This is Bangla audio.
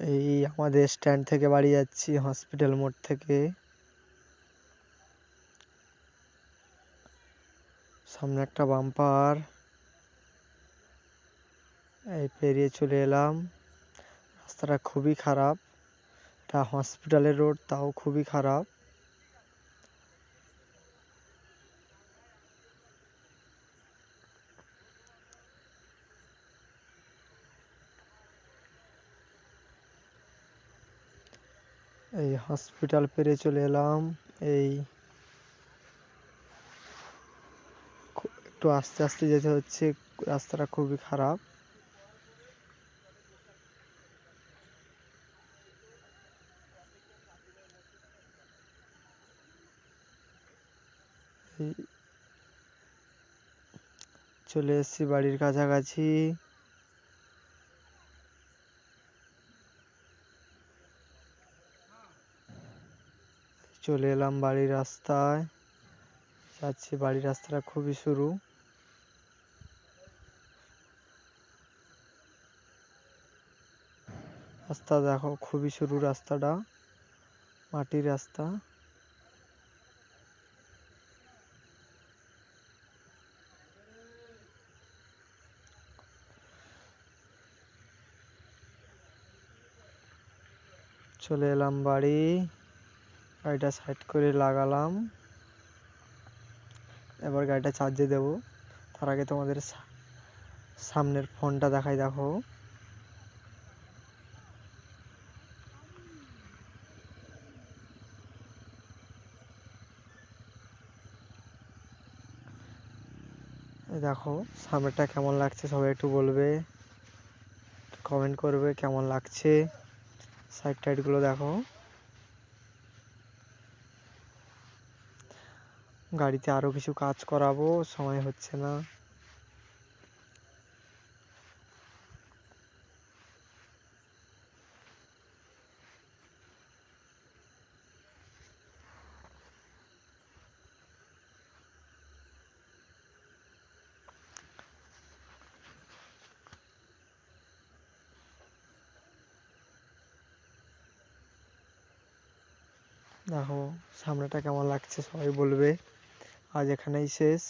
এই আমাদের স্ট্যান্ড থেকে বাড়ি যাচ্ছি, হসপিটাল মোড় থেকে। সামনে একটা বাম্পার, এই পেরিয়ে চলে এলাম। রাস্তাটা খুবই খারাপ, এটা হসপিটালের রোড, তাও খুবই খারাপ। এই হসপিটাল পেরিয়ে চলে এলাম। এই একটু আস্তে আস্তে যেতে হচ্ছে, রাস্তাটা খুবই খারাপ। চলে এসেছি বাড়ির কাছাকাছি। চলে এলাম বাড়ির রাস্তায়, যাচ্ছি। বাড়ির রাস্তাটা খুবই সরু। রাস্তা দেখো, খুবই সরু রাস্তাটা, মাটির রাস্তা। চলে এলাম বাড়ি, গাড়িটা সাইড করে লাগালাম। এবার গাড়িটা চার্জে দেব। তার আগে তোমাদের সামনের ফোনটা দেখাই, দেখো। এই দেখো সামনেটা কেমন লাগছে, সবাই একটু বলবে, কমেন্ট করবে কেমন লাগছে। সাইড টাইড গুলো দেখো। গাড়িতে আরো কিছু কাজ করাবো, সময় হচ্ছে না। দেখো সামনেটা কেমন লাগছে, সবাই বলবে। আজ এখানেই শেষ।